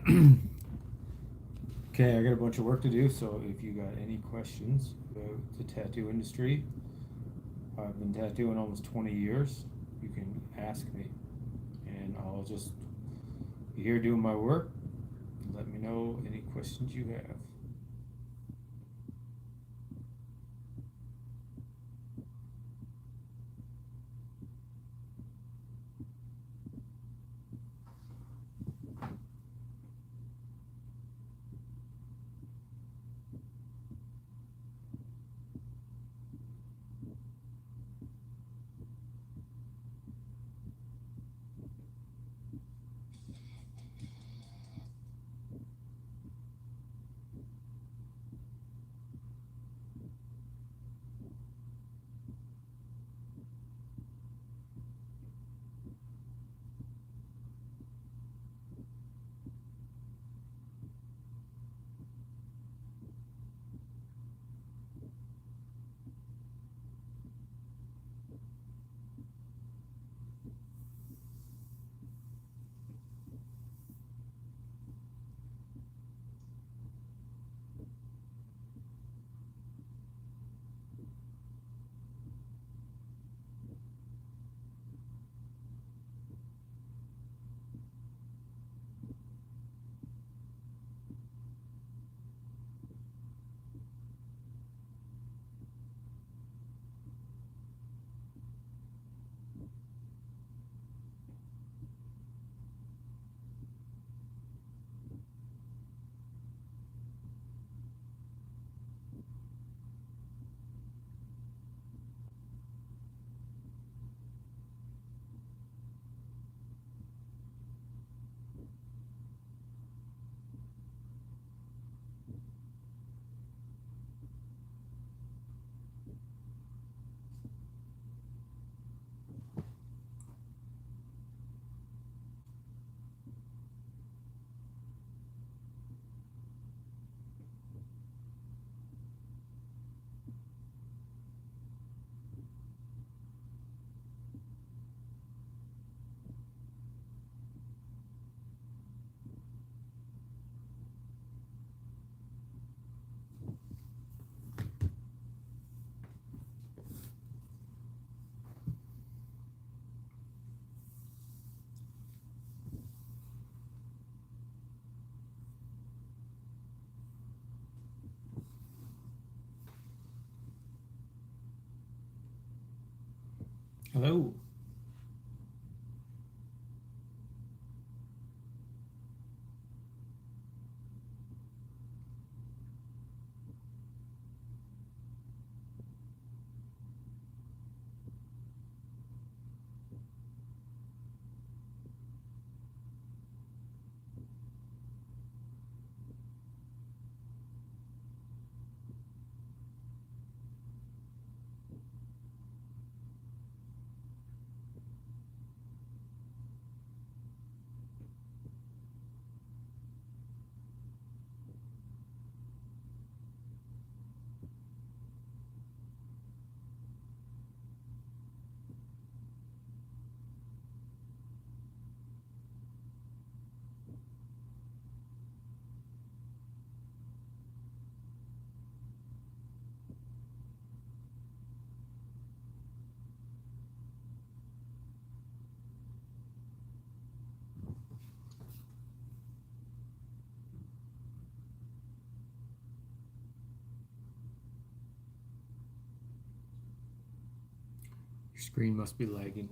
Okay, I got a bunch of work to do, so if you got any questions about the tattoo industry, I've been tattooing almost 20 years. You can ask me, and I'll just be here doing my work. Let me know any questions you have. Hello. Your screen must be lagging.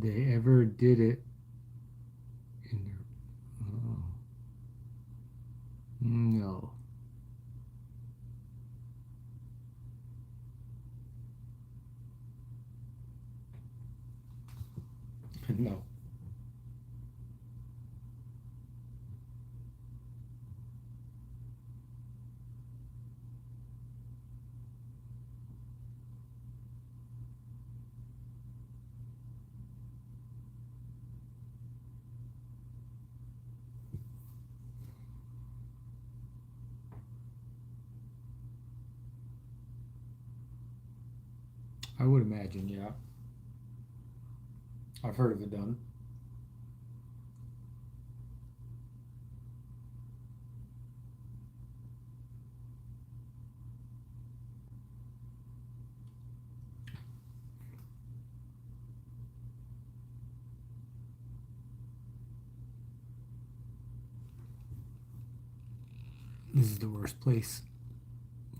they ever did it in their. Oh, no. No. I would imagine, yeah. I've heard of it done. This is the worst place.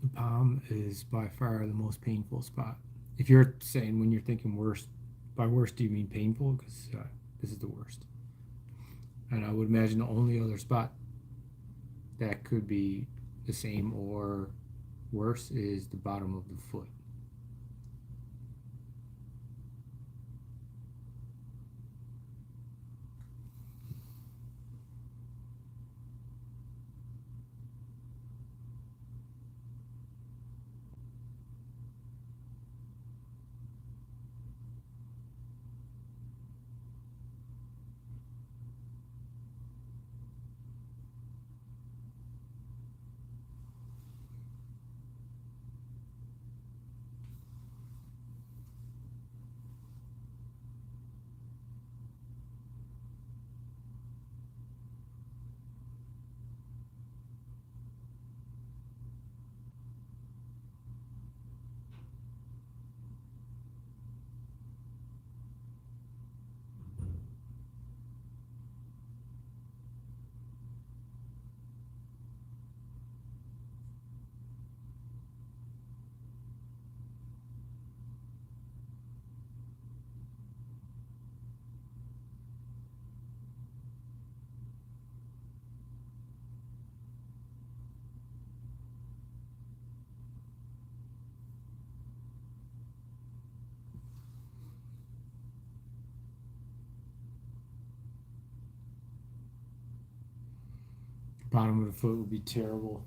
The palm is by far the most painful spot. If you're saying when you're thinking worst, by worst do you mean painful? Because this is the worst. And I would imagine the only other spot that could be the same or worse is the bottom of the foot. Bottom of the foot would be terrible.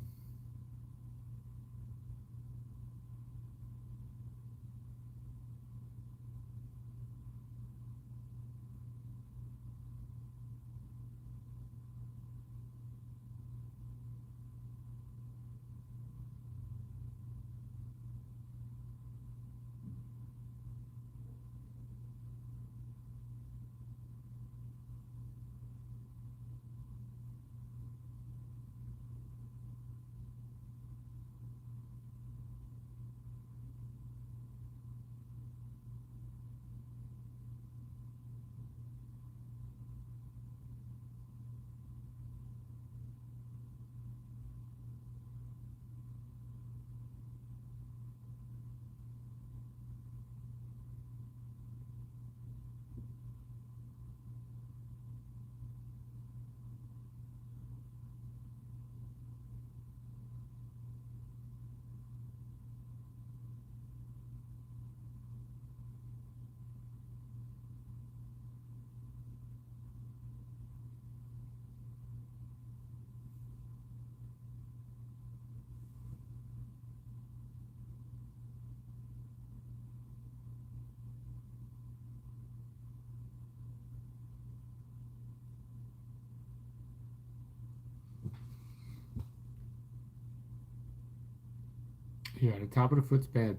Yeah, the top of the foot's bad.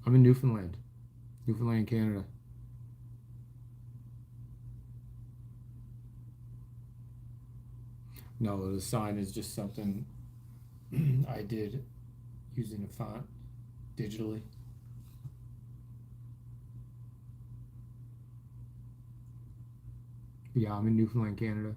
I'm in Newfoundland, Canada. No, the sign is just something I did using a font digitally. Yeah, I'm in Newfoundland, Canada.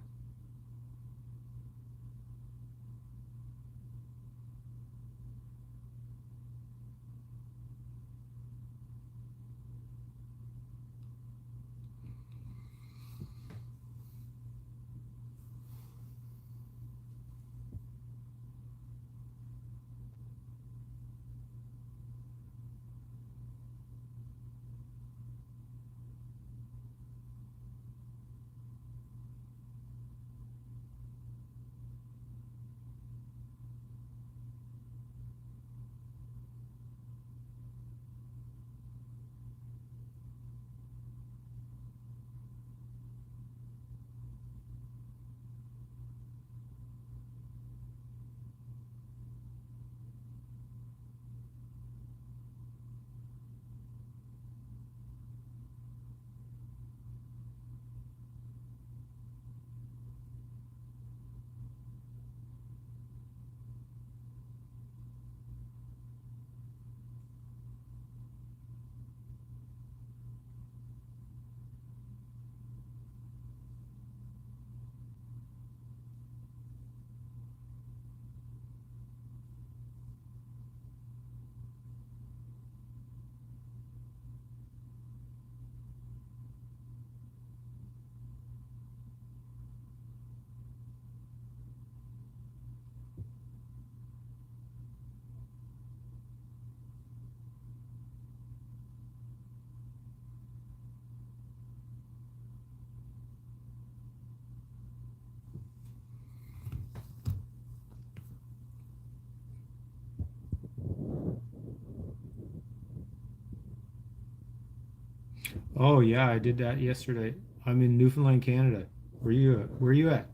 Oh yeah, I did that yesterday. I'm in Newfoundland, Canada. Where you at?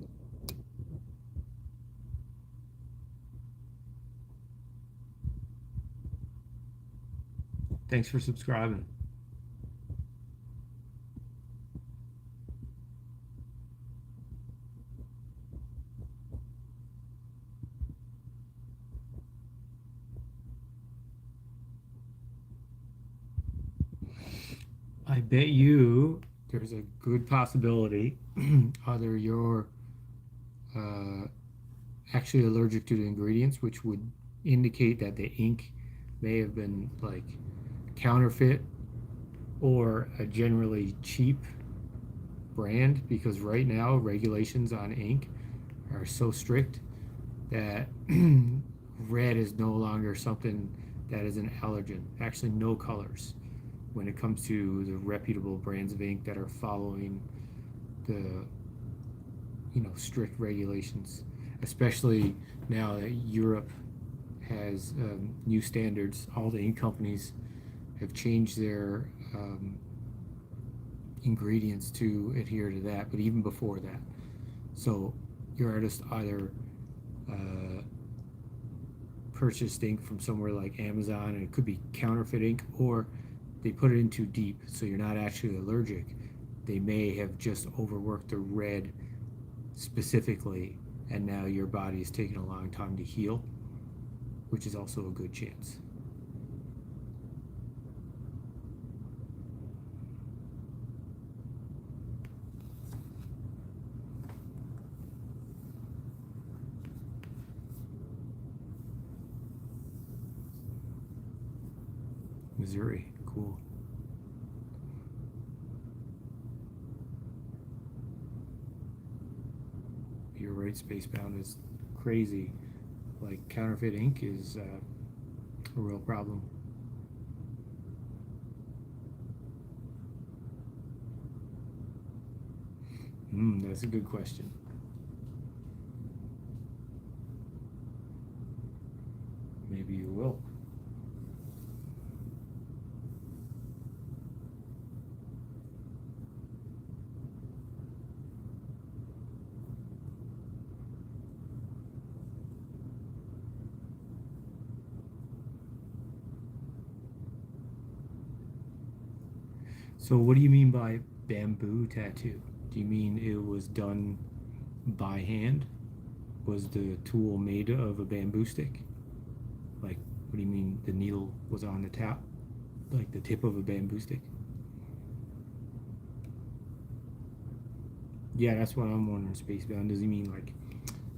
Thanks for subscribing. I bet you there's a good possibility either you're uh, actually allergic to the ingredients, which would indicate that the ink may have been like counterfeit or a generally cheap brand, because right now regulations on ink are so strict that red is no longer something that is an allergen. Actually, no colors when it comes to the reputable brands of ink that are following the strict regulations, especially now that Europe has new standards. All the ink companies have changed their ingredients to adhere to that, but even before that. So your artist either uh, purchased ink from somewhere like Amazon, and it could be counterfeit ink, or they put it in too deep, so you're not actually allergic. They may have just overworked the red specifically, and now your body is taking a long time to heal, which is also a good chance. Missouri, cool. You're right, Spacebound is crazy. Like, counterfeit ink is a real problem. That's a good question. Maybe you will. So, what do you mean by bamboo tattoo? Do you mean it was done by hand? Was the tool made of a bamboo stick? Like, what do you mean the needle was on the tap, like the tip of a bamboo stick? Yeah, that's what I'm wondering, Spacebound. Does he mean like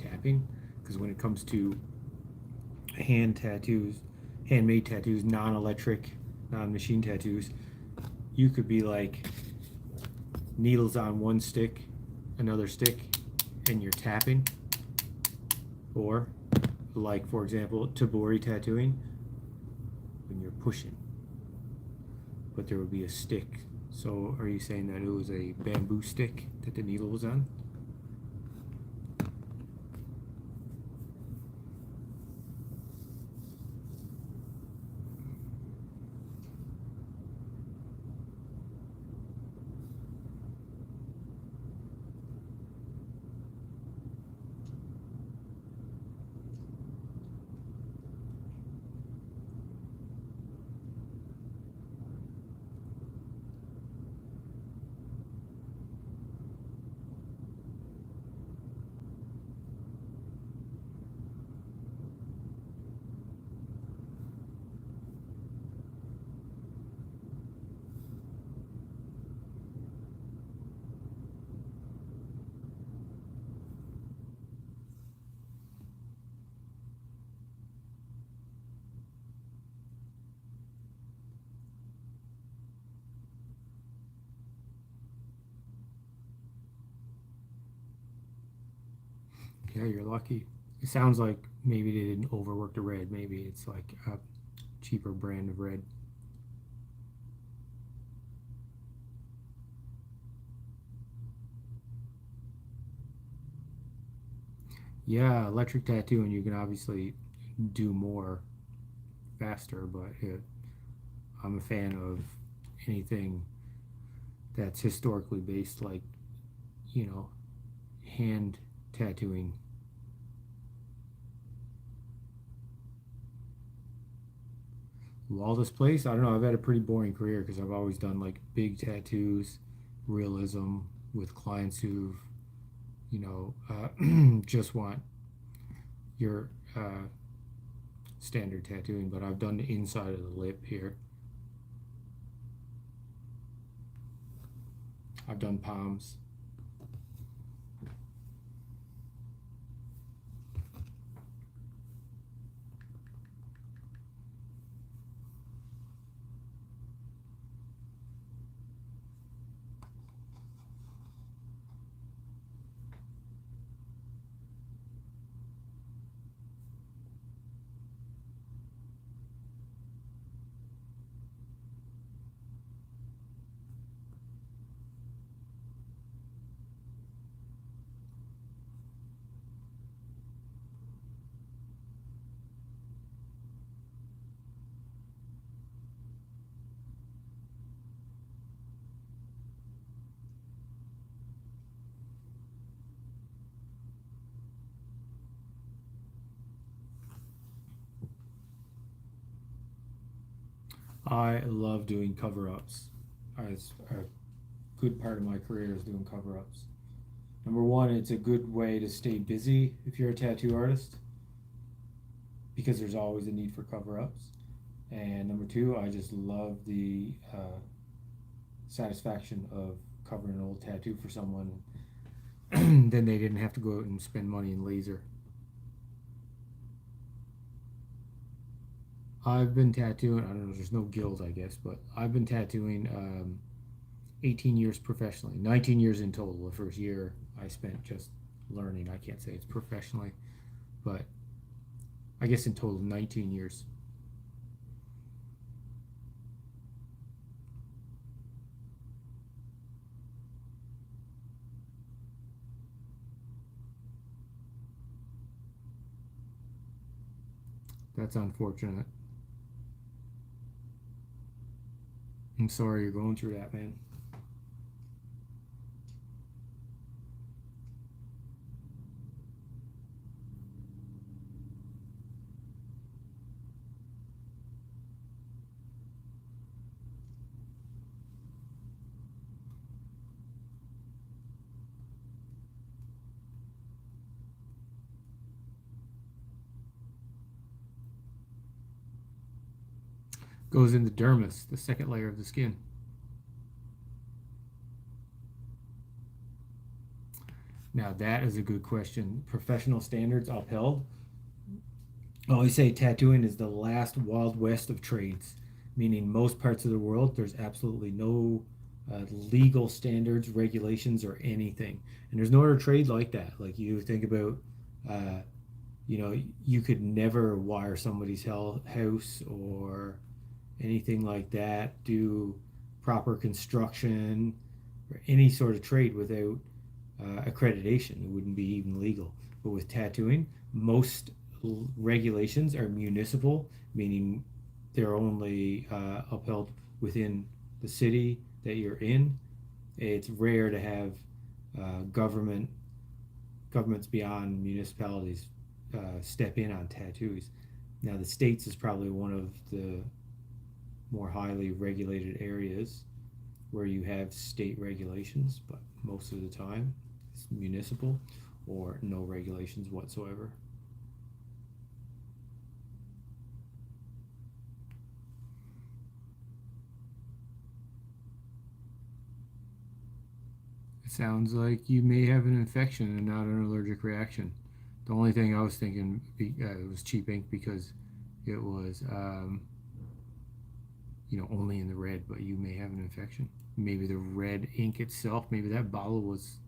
tapping? Because when it comes to hand tattoos, handmade tattoos, non electric, non machine tattoos, you could be like needles on one stick, another stick, and you're tapping. Or, like, for example, tabori tattooing, when you're pushing, but there would be a stick. So, are you saying that it was a bamboo stick that the needle was on? Yeah, you're lucky. It sounds like maybe they didn't overwork the red. Maybe it's like a cheaper brand of red. Yeah, electric tattooing, you can obviously do more faster, but I'm a fan of anything that's historically based, like, you know, hand tattooing. Wildest place? I don't know. I've had a pretty boring career because I've always done like big tattoos, realism with clients who've, just want your standard tattooing, but I've done the inside of the lip here. I've done palms. I love doing cover-ups. As a good part of my career is doing cover-ups. Number one, it's a good way to stay busy if you're a tattoo artist because there's always a need for cover-ups. And number two, I just love the satisfaction of covering an old tattoo for someone. Then they didn't have to go out and spend money in laser. I've been tattooing, I don't know, there's no guild, I guess, but I've been tattooing 18 years professionally, 19 years in total. The first year I spent just learning. I can't say it's professionally, but I guess in total 19 years. That's unfortunate. I'm sorry you're going through that, man. Goes in the dermis, the second layer of the skin. Now that is a good question. Professional standards upheld. I always say tattooing is the last wild west of trades, meaning most parts of the world there's absolutely no legal standards, regulations, or anything. And there's no other trade like that. Like you think about, uh, you could never wire somebody's house or anything like that, do proper construction or any sort of trade without accreditation. It wouldn't be even legal. But with tattooing, most regulations are municipal, meaning they're only upheld within the city that you're in. It's rare to have governments beyond municipalities step in on tattoos. Now, the States is probably one of the more highly regulated areas where you have state regulations, but most of the time it's municipal or no regulations whatsoever. It sounds like you may have an infection and not an allergic reaction. The only thing I was thinking it was cheap ink because it was only in the red, but you may have an infection. Maybe the red ink itself, maybe that bottle was,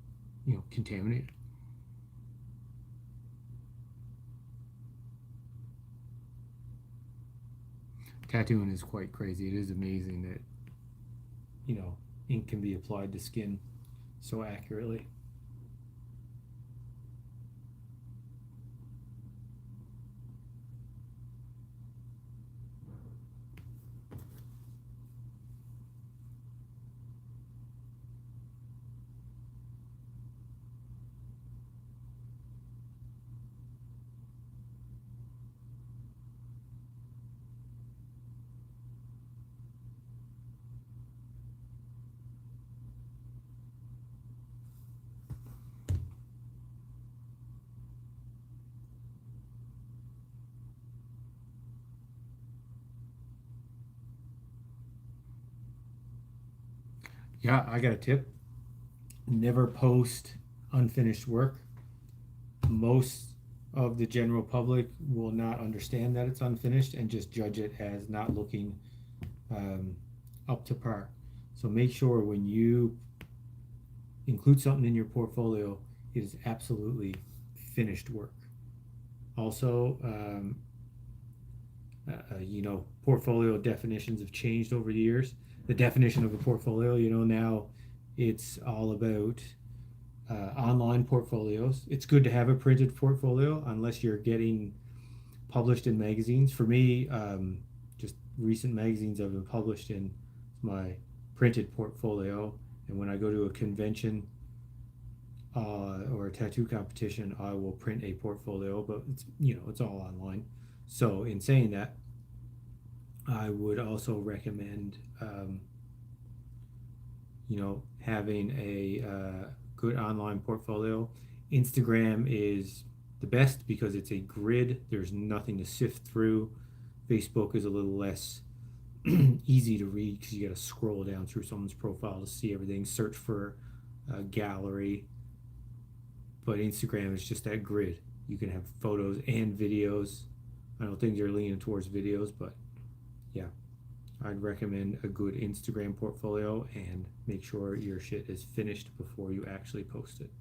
contaminated. Tattooing is quite crazy. It is amazing that, ink can be applied to skin so accurately. Yeah, I got a tip. Never post unfinished work. Most of the general public will not understand that it's unfinished and just judge it as not looking um, up to par. So make sure when you include something in your portfolio, it is absolutely finished work. Also, portfolio definitions have changed over the years. The definition of a portfolio, now it's all about online portfolios. It's good to have a printed portfolio unless you're getting published in magazines. For me, just recent magazines I've been published in my printed portfolio. And when I go to a convention or a tattoo competition, I will print a portfolio, but it's all online. So in saying that, I would also recommend having a good online portfolio. Instagram is the best because it's a grid. There's nothing to sift through. Facebook is a little less easy to read because you got to scroll down through someone's profile to see everything, search for a gallery. But Instagram is just that grid. You can have photos and videos. I know things are leaning towards videos, but yeah, I'd recommend a good Instagram portfolio and make sure your shit is finished before you actually post it.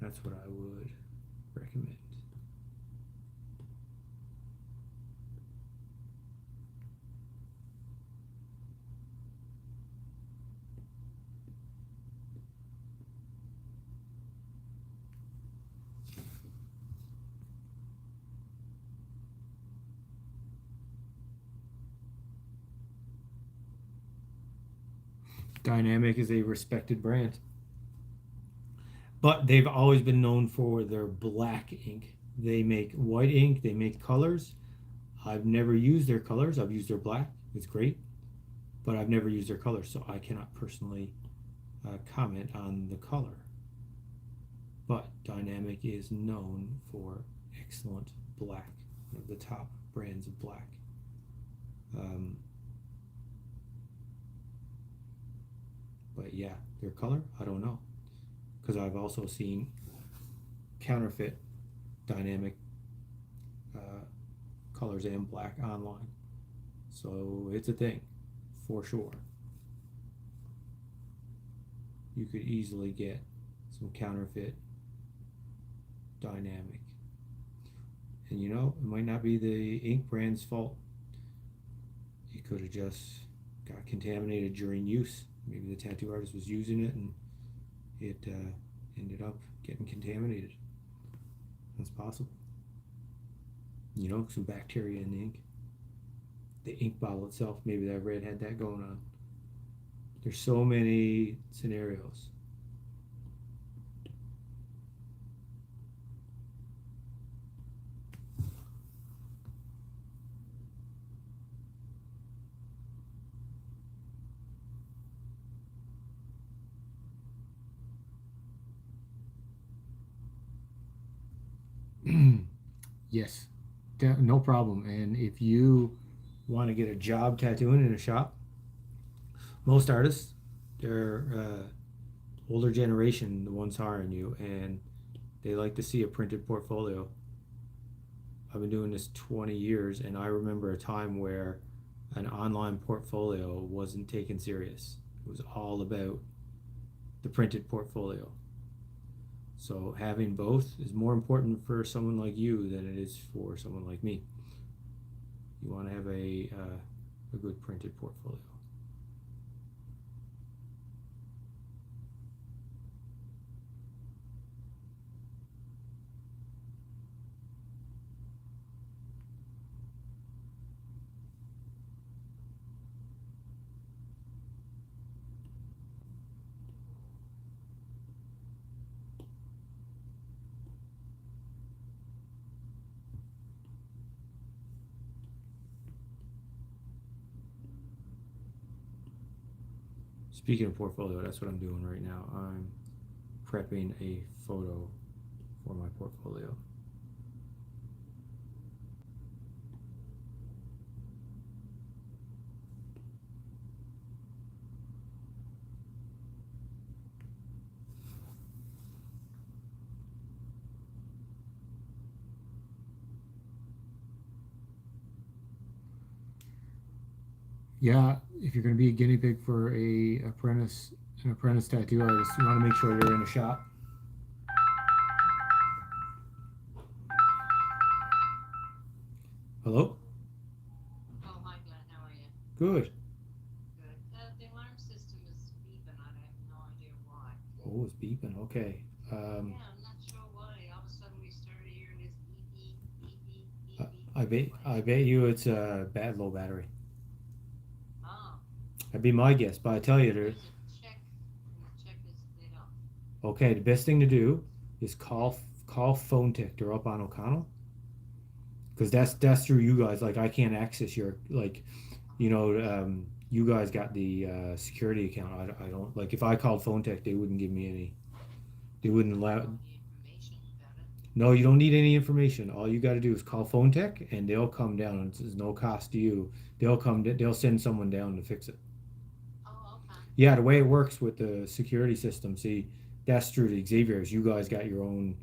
That's what I would recommend. Dynamic is a respected brand, but they've always been known for their black ink. They make white ink, they make colors. I've never used their colors. I've used their black. It's great, but I've never used their colors, so I cannot personally comment on the color. But Dynamic is known for excellent black, one of the top brands of black. But yeah, their color, I don't know, because I've also seen counterfeit Dynamic colors and black online, so it's a thing for sure. You could easily get some counterfeit Dynamic, and it might not be the ink brand's fault. It could have just got contaminated during use. Maybe the tattoo artist was using it and it ended up getting contaminated. That's possible. Some bacteria in the ink. The ink bottle itself, maybe that red had that going on. There's so many scenarios. Yes, no problem. And if you want to get a job tattooing in a shop, most artists, they're older generation, the ones hiring you, and they like to see a printed portfolio. I've been doing this 20 years, and I remember a time where an online portfolio wasn't taken serious. It was all about the printed portfolio. So having both is more important for someone like you than it is for someone like me. You want to have a good printed portfolio. Speaking of portfolio, that's what I'm doing right now. I'm prepping a photo for my portfolio. Yeah, if you're going to be a guinea pig for an apprentice tattoo artist, you want to make sure you're in a shop. Hello? Oh, hi Glenn, how are you? Good. Good. The alarm system is beeping. I have no idea why. Oh, it's beeping. Okay. Um, Yeah, I'm not sure why. All of a sudden we started hearing this beep beep beep beep I, beep beep I beep. bet What is I it? bet you it's a bad low battery. Oh, That'd be my guess, but I tell you, there's a check, and the check is lit up. okay, the best thing to do is Yeah. call Phone Tech. They're up on O'Connell because that's through you guys. Like I can't access your like you guys got the security account. I don't like if I called Phone Tech, they wouldn't give me any. They wouldn't I don't allow. know any information about it. No, you don't need any information. All you got to do is call Phone Tech, and they'll come down. It's no cost to you. They'll come. They'll send someone down to fix it. Oh, okay. Yeah, the way it works with the security system, see, that's through the Xavier's. You guys got your own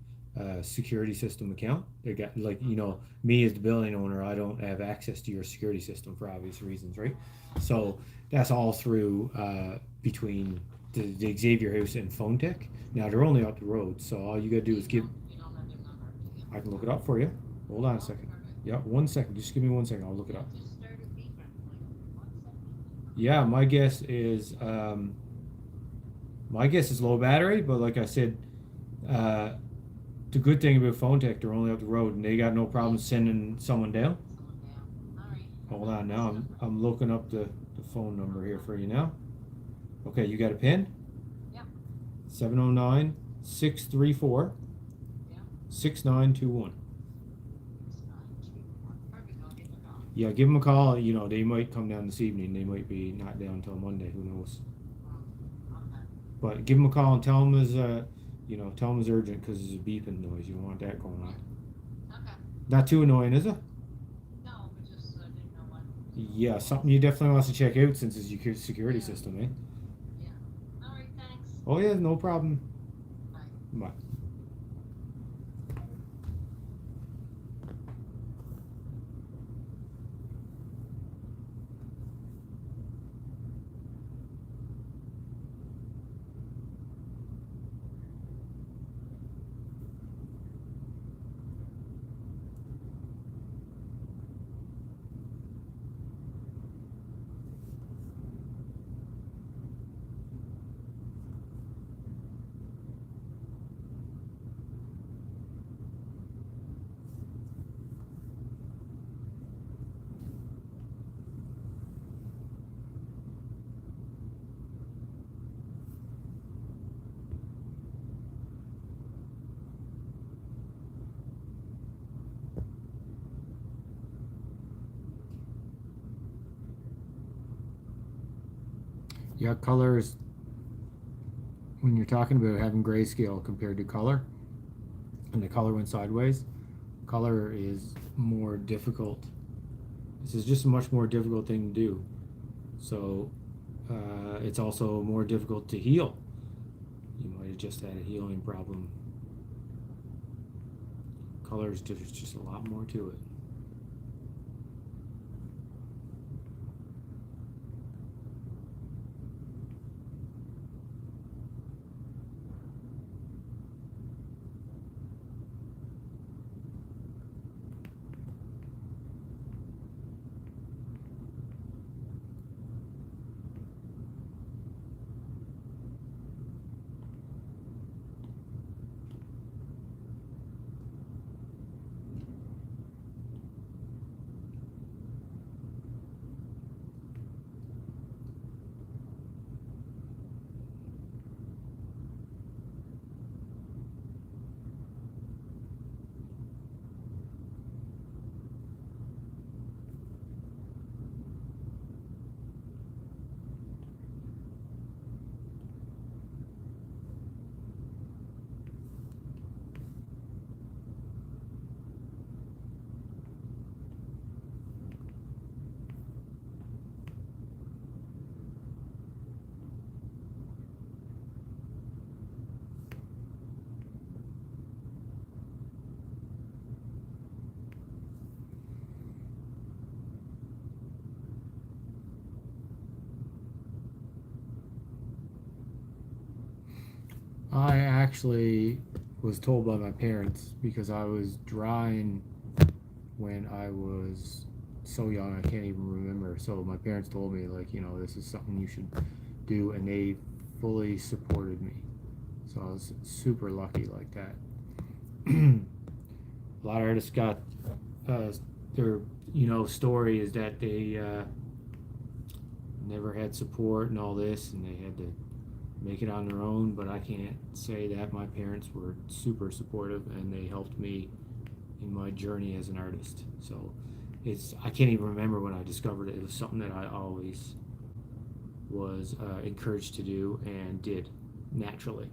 security system account. They got like Okay. me as the building owner, I don't have access to your security system for obvious reasons, right? So that's all through between the Xavier House and Phone Tech. Now they're only up the road, so all you gotta do is give. You don't have their number, do you? I can look it up for you. Hold on a Oh, second. perfect. Yeah, 1 second. Just give me 1 second. I'll look it Yeah, up. it just started beeping. Like, what's that beeping? Yeah, my guess is low battery, but like I said, uh, the good thing about Phone Tech, they're only up the road and they got no problem Yeah, sending someone down. send someone down. All right, Hold perfect. on What's now, the number? I'm looking up the phone number here Okay. for you now. Okay, you got a pen? Yep. 709 634 Yep. 6921. 6921. Perfect. I'll give them a call. Yeah, give them a call. They might come down this evening. They might be not down until Monday. Who knows? Mm, okay. But give them a call and tell them tell them it's urgent because it's a beeping noise. You don't want that going on. Yeah. Okay. Not too annoying, is it? No, but just didn't know what Yeah, it was. something you definitely want to check out since it's your security Yeah. system, eh? Yeah. All right. Thanks. Oh yeah, no problem. Bye. Bye. Yeah, colors. When you're talking about having grayscale compared to color, and the color went sideways, color is more difficult. This is just a much more difficult thing to do. So it's also more difficult to heal. You might have just had a healing problem. Colors, there's just a lot more to it. actually was told by my parents because I was drawing when I was so young I can't even remember. So my parents told me, like, you know, this is something you should do, and they fully supported me. So I was super lucky like that. A lot of artists got their, you know, story is that they never had support and all this, and they had to make it on their own. But I can't say that. My parents were super supportive, and they helped me in my journey as an artist. So it's, I can't even remember when I discovered it. It was something that I always was encouraged to do and did naturally.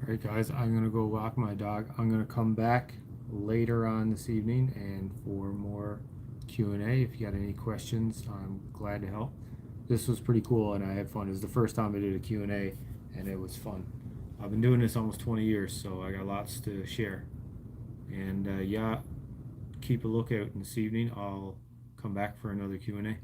All right, guys, I'm gonna go walk my dog. I'm gonna come back later on this evening and for more Q&A. If you got any questions, I'm glad to help. This was pretty cool, and I had fun. It was the first time I did a Q&A, and it was fun. I've been doing this almost 20 years, so I got lots to share. And yeah, keep a lookout. And this evening I'll come back for another Q&A.